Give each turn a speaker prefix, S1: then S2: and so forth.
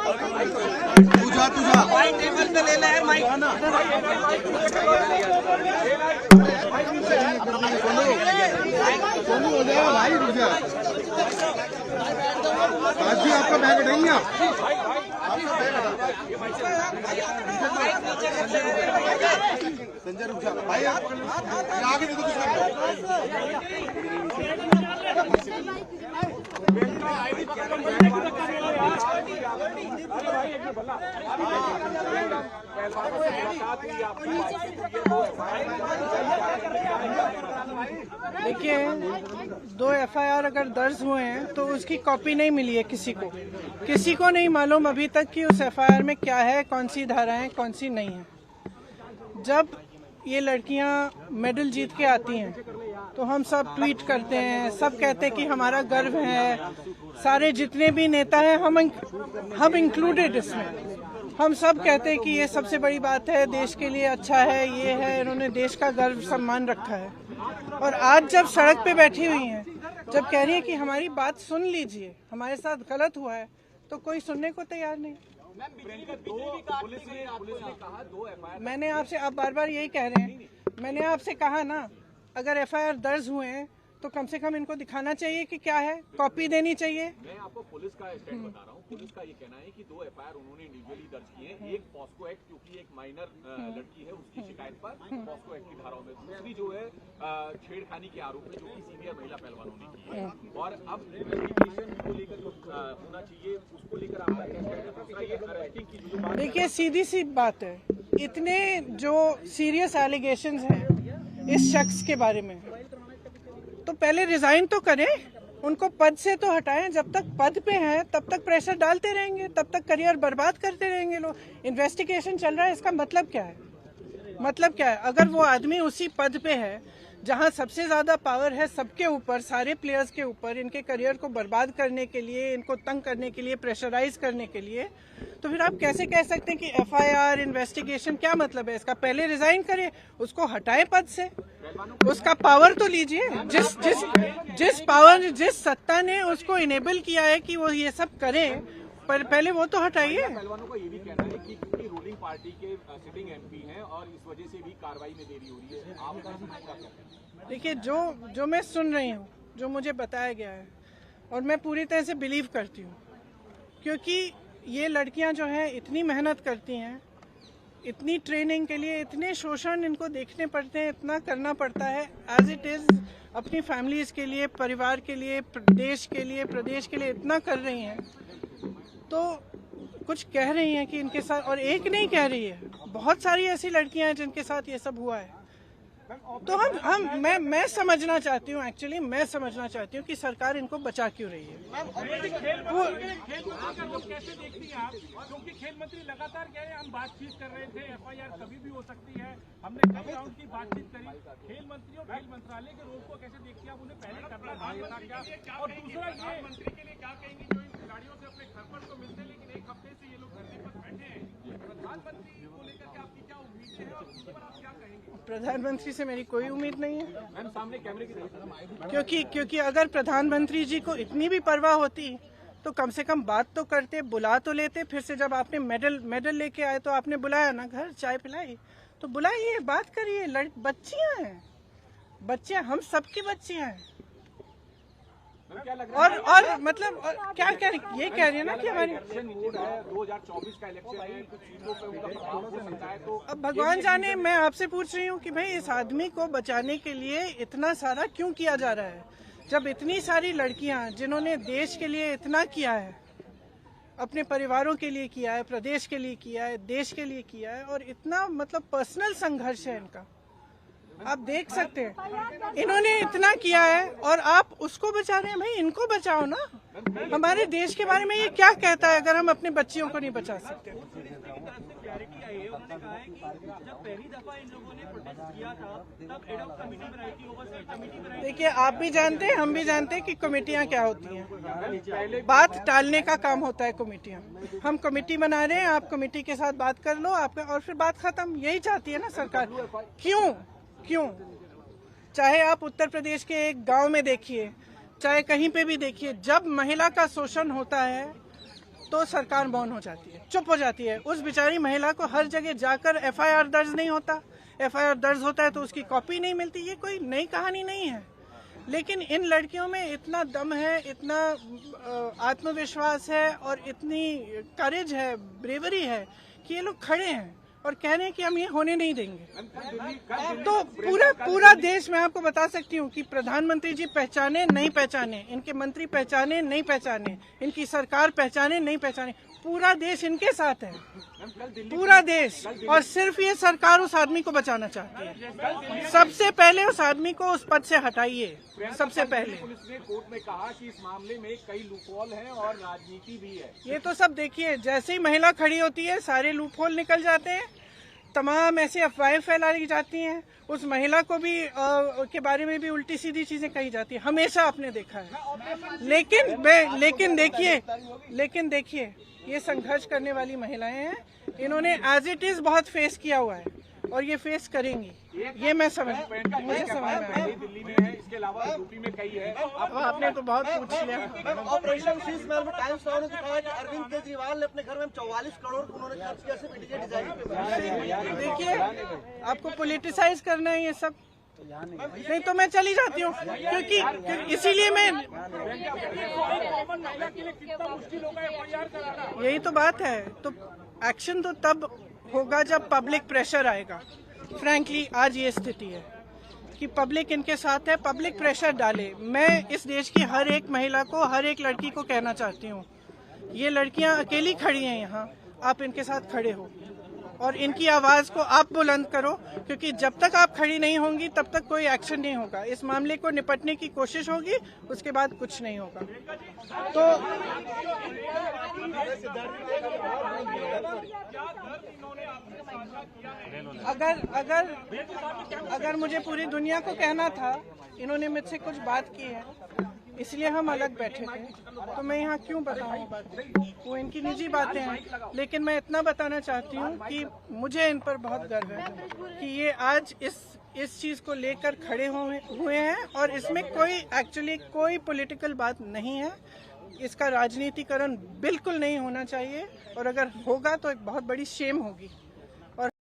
S1: तुझा भाई टेबल पे ले ले माइक सोनू हो जाएगा भाई तुझा आज भी आपका बैग उठाएंगे आप संजय रुक जा भाई आगे देखो
S2: देखिए 2 FIR अगर दर्ज हुए हैं तो उसकी कॉपी नहीं मिली है किसी को नहीं मालूम अभी तक कि उस FIR में क्या है, कौन सी धाराएं कौन सी नहीं है। जब ये लड़कियां मेडल जीत के आती हैं तो हम सब ट्वीट करते हैं, सब कहते हैं कि हमारा गर्व है, सारे जितने भी नेता हैं हम इंक्लूडेड इसमें, हम सब कहते हैं कि ये सबसे बड़ी बात है, देश के लिए अच्छा है, ये है, इन्होंने देश का गर्व सम्मान रखा है। और आज जब सड़क पे बैठी हुई हैं, जब कह रही है कि हमारी बात सुन लीजिए, हमारे साथ गलत हुआ है, तो कोई सुनने को तैयार नहीं। मैंने आपसे, आप बार बार यही कह रहे हैं, मैंने आपसे कहा ना अगर FIR दर्ज हुए हैं तो कम से कम इनको दिखाना चाहिए कि क्या है, कॉपी देनी चाहिए।
S3: मैं आपको पुलिस का स्टैंड बता रहा हूँ। पुलिस का ये कहना है कि 2 FIR उन्होंने इंडिविजुअली दर्ज किए हैं, एक पॉस्को एक्ट क्योंकि एक माइनर लड़की है उसकी शिकायत पर पॉस्को एक्ट की धाराओं में, दूसरी जो है छेड़खानी के आरोप में जो कि सीनियर महिला पहलवानों ने की है। और अब इन्वेस्टिगेशन को लेकर जो होना चाहिए उसको लेकर आपका क्या स्टैंड है? दूसरा ये अरेस्टिंग की जो बात,
S2: देखिए सीधी सी बात है, इतने जो सीरियस एलिगेशंस हैं इस शख्स के बारे में, तो पहले रिजाइन तो करें, उनको पद से तो हटाएं। जब तक पद पे हैं तब तक प्रेशर डालते रहेंगे, तब तक करियर बर्बाद करते रहेंगे लोग। इन्वेस्टिगेशन चल रहा है, इसका मतलब क्या है? मतलब क्या है? अगर वो आदमी उसी पद पे है जहां सबसे ज्यादा पावर है सबके ऊपर, सारे प्लेयर्स के ऊपर, इनके करियर को बर्बाद करने के लिए, इनको तंग करने के लिए, प्रेशराइज करने के लिए, तो फिर आप कैसे कह सकते हैं कि FIR इन्वेस्टिगेशन? क्या मतलब है इसका? पहले रिजाइन करें, उसको हटाएं पद से, उसका पावर तो लीजिए। जिस पावर, जिस सत्ता ने उसको इनेबल किया है कि वो ये सब करें, पर पहले वो तो हटाइए।
S3: पहलवानों का ये भी कहना है कि क्योंकि रूलिंग पार्टी के सिटिंग MP हैं और इस वजह से भी कार्रवाई में देरी हो रही है। आपका क्या कहना है?
S2: देखिए जो मैं सुन रही हूँ, जो मुझे बताया गया है, और मैं पूरी तरह से बिलीव करती हूँ, क्योंकि ये लड़कियां जो हैं इतनी मेहनत करती हैं, इतनी ट्रेनिंग के लिए इतने शोषण इनको देखने पड़ते हैं, इतना करना पड़ता है एज इट इज़, अपनी फैमिलीज़ के लिए, परिवार के लिए, देश के लिए, प्रदेश के लिए इतना कर रही हैं, तो कुछ कह रही हैं कि इनके साथ, और एक नहीं कह रही है, बहुत सारी ऐसी लड़कियां हैं जिनके साथ ये सब हुआ है। तो मैं समझना चाहती हूँ, एक्चुअली मैं समझना चाहती हूँ कि सरकार इनको बचा क्यों रही है। वो
S4: कैसे देखती हैं आप? क्योंकि खेल मंत्री लगातार कह रहे हैं हम बातचीत कर रहे थे, FIR कभी भी हो सकती है, हमने कई राउंड की बातचीत करी। खेल मंत्री और खेल मंत्रालय के रोल को कैसे देखती हैं आप? उन्हें पहले करना चाहिए था क्या? और दूसरा ये मंत्री के लिए क्या कहेंगे जो इन खिलाड़ियों से अपने घर पर तो मिलते लेकिन एक हफ्ते से ये लोग धरने पर बैठे हैं, प्रधानमंत्री को लेकर के आपकी क्या उम्मीदें हैं और उस पर आप क्या कहेंगे?
S2: प्रधानमंत्री से मेरी कोई उम्मीद नहीं है,
S3: मैम सामने कैमरे की तरफ,
S2: क्योंकि अगर प्रधानमंत्री जी को इतनी भी परवाह होती तो कम से कम बात तो करते, बुला तो लेते। फिर से जब आपने मेडल लेके आए तो आपने बुलाया ना, घर चाय पिलाई, तो बुलाइए, बात करिए। बच्चियां हैं, बच्चियां, हम सबकी बच्चियां हैं। और मतलब क्या कह रही, ये कह रही है ना कि हमारी
S3: मूड है 2024 का इलेक्शन है, कुछ चीजों पे उनका प्रभाव हो सकता है। तो
S2: अब भगवान जाने, मैं आपसे पूछ रही हूँ कि भाई इस आदमी को बचाने के लिए इतना सारा क्यों किया जा रहा है, जब इतनी सारी लड़कियां जिन्होंने देश के लिए इतना किया है, अपने परिवारों के लिए किया है, प्रदेश के लिए किया है, देश के लिए किया है, और इतना मतलब पर्सनल संघर्ष है इनका, आप देख सकते हैं। इन्होंने इतना किया है और आप उसको बचा रहे हैं। भाई इनको बचाओ ना। हमारे देश के बारे में ये क्या कहता है अगर हम अपने बच्चियों को नहीं बचा सकते?
S4: क्लैरिटी आई है, उन्होंने कहा है कि जब पहली दफा इन लोगों ने प्रोटेस्ट किया था तब एडॉक कमेटी बनाई थी, ओवरसाइट कमेटी बनाई।
S2: देखिए आप भी जानते हैं, हम भी जानते हैं कि कमेटियां क्या होती हैं। बात टालने का काम होता है कमेटियां। हम कमेटी बना रहे हैं, आप कमेटी के साथ बात कर लो आपका, और फिर बात खत्म। यही चाहती है ना सरकार। क्यों? चाहे आप उत्तर प्रदेश के एक गांव में देखिए, चाहे कहीं पे भी देखिए, जब महिला का शोषण होता है तो सरकार मौन हो जाती है, चुप हो जाती है। उस बेचारी महिला को हर जगह जाकर एफआईआर दर्ज नहीं होता, एफआईआर दर्ज होता है तो उसकी कॉपी नहीं मिलती। ये कोई नई कहानी नहीं है, लेकिन इन लड़कियों में इतना दम है, इतना आत्मविश्वास है और इतनी करेज है, ब्रेवरी है कि ये लोग खड़े हैं और कह रहे हैं कि हम ये होने नहीं देंगे। तो पूरा देश, मैं आपको बता सकती हूँ कि प्रधानमंत्री जी पहचाने नहीं पहचाने, इनके मंत्री पहचाने नहीं पहचाने, इनकी सरकार पहचाने नहीं पहचाने, पूरा देश इनके साथ है, पूरा देश। और सिर्फ ये सरकार उस आदमी को बचाना चाहती है। सबसे पहले उस आदमी को उस पद से हटाइए, सबसे पहले।
S3: पुलिस ने कोर्ट में कहा कि इस मामले में कई लूपहोल हैं और राजनीति भी है।
S2: ये तो सब देखिए, जैसे ही महिला खड़ी होती है सारे लूपहोल निकल जाते हैं, तमाम ऐसी अफवाहें फैलाई जाती हैं, उस महिला को भी के बारे में भी उल्टी सीधी चीजें कही जाती है, हमेशा आपने देखा है। लेकिन देखिए ये संघर्ष करने वाली महिलाएं हैं, इन्होंने एज इट इज बहुत फेस किया हुआ है और ये फेस करेंगी, ये मैं मुझे समझ में आया।
S3: दिल्ली में है, इसके अलावा यूपी में कई है।
S2: आपने तो बहुत पूछ लिया।
S1: ऑपरेशन शीश महल में टाइम्स नाउ ने दिखाया कि अरविंद केजरीवाल ने अपने घर में 44 करोड़ उन्होंने खर्च किया सिर्फ इंडिया डिजाइन पे।
S2: देखिए, आपको पॉलिटिसाइज करना है ये सब, नहीं तो मैं चली जाती हूँ, क्योंकि इसीलिए मैं, यही तो बात है। तो एक्शन तो तब होगा जब पब्लिक प्रेशर आएगा। फ्रैंकली आज ये स्थिति है कि पब्लिक इनके साथ है, पब्लिक प्रेशर डाले। मैं इस देश की हर एक महिला को, हर एक लड़की को कहना चाहती हूँ, ये लड़कियाँ अकेली खड़ी हैं यहाँ, आप इनके साथ खड़े हो और इनकी आवाज को आप बुलंद करो, क्योंकि जब तक आप खड़ी नहीं होंगी तब तक कोई एक्शन नहीं होगा। इस मामले को निपटने की कोशिश होगी, उसके बाद कुछ नहीं होगा। तो अगर मुझे पूरी दुनिया को कहना था, इन्होंने मुझसे कुछ बात की है इसलिए हम अलग बैठे थे, तो मैं यहाँ क्यों बताऊँ बातें, वो इनकी निजी बातें हैं। लेकिन मैं इतना बताना चाहती हूँ कि मुझे इन पर बहुत गर्व है कि ये आज इस चीज़ को लेकर खड़े हुए हैं और इसमें कोई पॉलिटिकल बात नहीं है। इसका राजनीतिकरण बिल्कुल नहीं होना चाहिए और अगर होगा तो एक बहुत बड़ी शेम होगी।